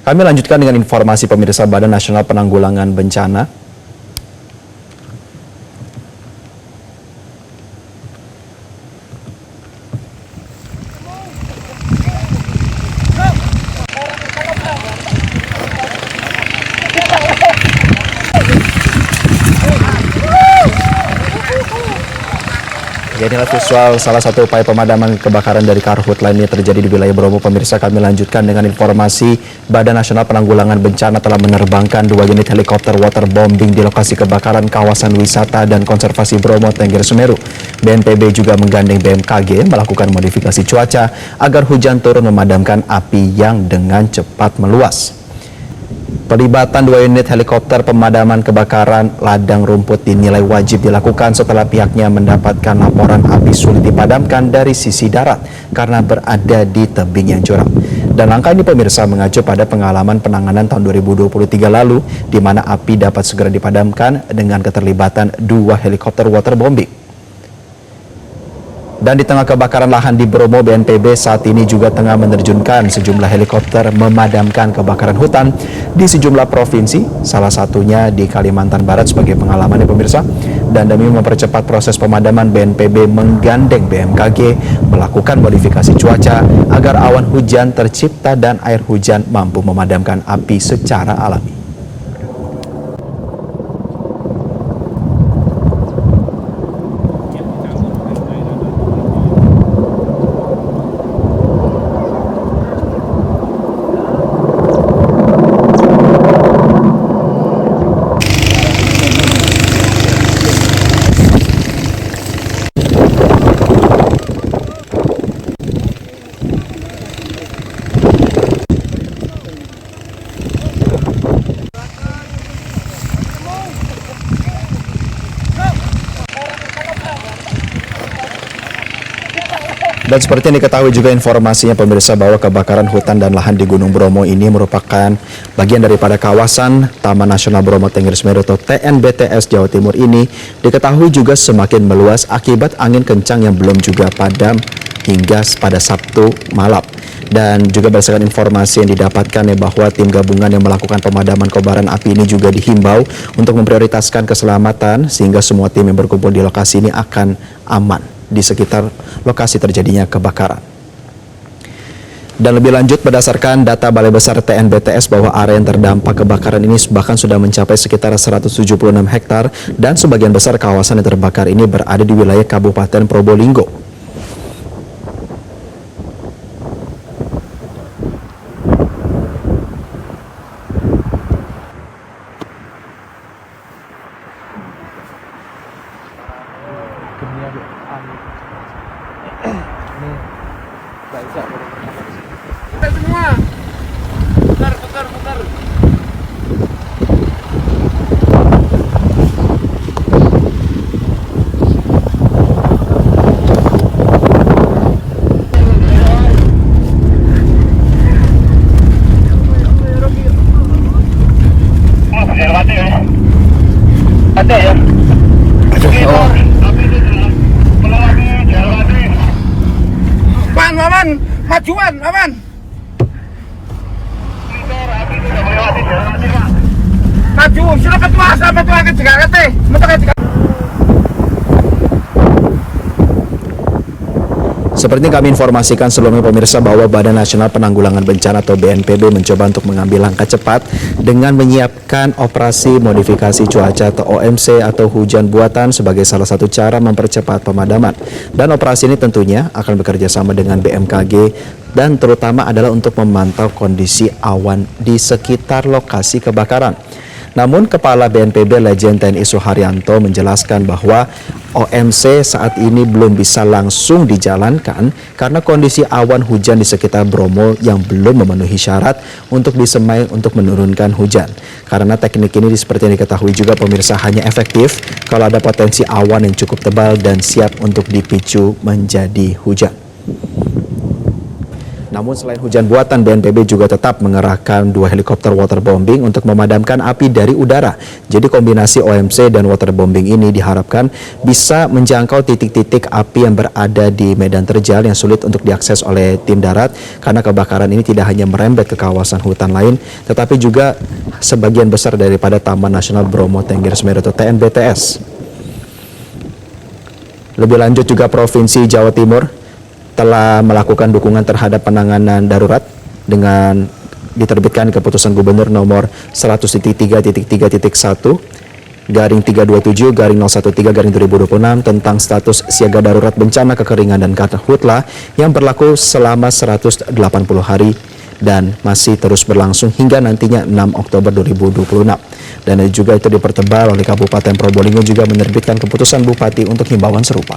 Kami lanjutkan dengan informasi pemirsa. Badan Nasional Penanggulangan Bencana inilah visual salah satu upaya pemadaman kebakaran dari karhutla ini terjadi di wilayah Bromo. Pemirsa, kami lanjutkan dengan informasi. Badan Nasional Penanggulangan Bencana telah menerbangkan 2 unit helikopter waterbombing di lokasi kebakaran kawasan wisata dan konservasi Bromo Tengger Semeru. BNPB juga menggandeng BMKG melakukan modifikasi cuaca agar hujan turun memadamkan api yang dengan cepat meluas. Pelibatan 2 unit helikopter pemadaman kebakaran ladang rumput dinilai wajib dilakukan setelah pihaknya mendapatkan laporan api sulit dipadamkan dari sisi darat karena berada di tebing yang curam. Dan langkah ini pemirsa mengacu pada pengalaman penanganan tahun 2023 lalu di mana api dapat segera dipadamkan dengan keterlibatan 2 helikopter waterbombing. Dan di tengah kebakaran lahan di Bromo, BNPB saat ini juga tengah menerjunkan sejumlah helikopter memadamkan kebakaran hutan di sejumlah provinsi, salah satunya di Kalimantan Barat sebagai pengalaman ya pemirsa. Dan demi mempercepat proses pemadaman, BNPB menggandeng BMKG melakukan modifikasi cuaca agar awan hujan tercipta dan air hujan mampu memadamkan api secara alami. Dan seperti yang diketahui juga informasinya pemirsa bahwa kebakaran hutan dan lahan di Gunung Bromo ini merupakan bagian daripada kawasan Taman Nasional Bromo Tengger Semeru atau TNBTS Jawa Timur ini diketahui juga semakin meluas akibat angin kencang yang belum juga padam hingga pada Sabtu malam. Dan juga berdasarkan informasi yang didapatkan ya bahwa tim gabungan yang melakukan pemadaman kobaran api ini juga dihimbau untuk memprioritaskan keselamatan sehingga semua tim yang berkumpul di lokasi ini akan aman di sekitar lokasi terjadinya kebakaran. Dan lebih lanjut berdasarkan data Balai Besar TNBTS bahwa area yang terdampak kebakaran ini bahkan sudah mencapai sekitar 176 hektar dan sebagian besar kawasan yang terbakar ini berada di wilayah Kabupaten Probolinggo. Kita semua putar. Ada ya? Aman, majuan, aman. Maju, sudah ketua sampai tua ke Jakarta, Seperti kami informasikan sebelumnya pemirsa bahwa Badan Nasional Penanggulangan Bencana atau BNPB mencoba untuk mengambil langkah cepat dengan menyiapkan operasi modifikasi cuaca atau OMC atau hujan buatan sebagai salah satu cara mempercepat pemadaman. Dan operasi ini tentunya akan bekerja sama dengan BMKG dan terutama adalah untuk memantau kondisi awan di sekitar lokasi kebakaran. Namun Kepala BNPB Lejen TNI Suharyanto menjelaskan bahwa OMC saat ini belum bisa langsung dijalankan karena kondisi awan hujan di sekitar Bromo yang belum memenuhi syarat untuk disemai untuk menurunkan hujan. Karena teknik ini seperti yang diketahui juga pemirsa hanya efektif kalau ada potensi awan yang cukup tebal dan siap untuk dipicu menjadi hujan. Namun selain hujan buatan, BNPB juga tetap mengerahkan 2 helikopter waterbombing untuk memadamkan api dari udara. Jadi kombinasi OMC dan waterbombing ini diharapkan bisa menjangkau titik-titik api yang berada di medan terjal yang sulit untuk diakses oleh tim darat, karena kebakaran ini tidak hanya merembet ke kawasan hutan lain, tetapi juga sebagian besar daripada Taman Nasional Bromo Tengger Semeru atau TNBTS. Lebih lanjut juga Provinsi Jawa Timur telah melakukan dukungan terhadap penanganan darurat dengan diterbitkan keputusan Gubernur nomor 100.3.3.1 garing 327 garing 013 garing 2026 tentang status siaga darurat bencana kekeringan dan karhutla yang berlaku selama 180 hari dan masih terus berlangsung hingga nantinya 6 Oktober 2026. Dan juga itu dipertebal oleh Kabupaten Probolinggo juga menerbitkan keputusan Bupati untuk himbauan serupa.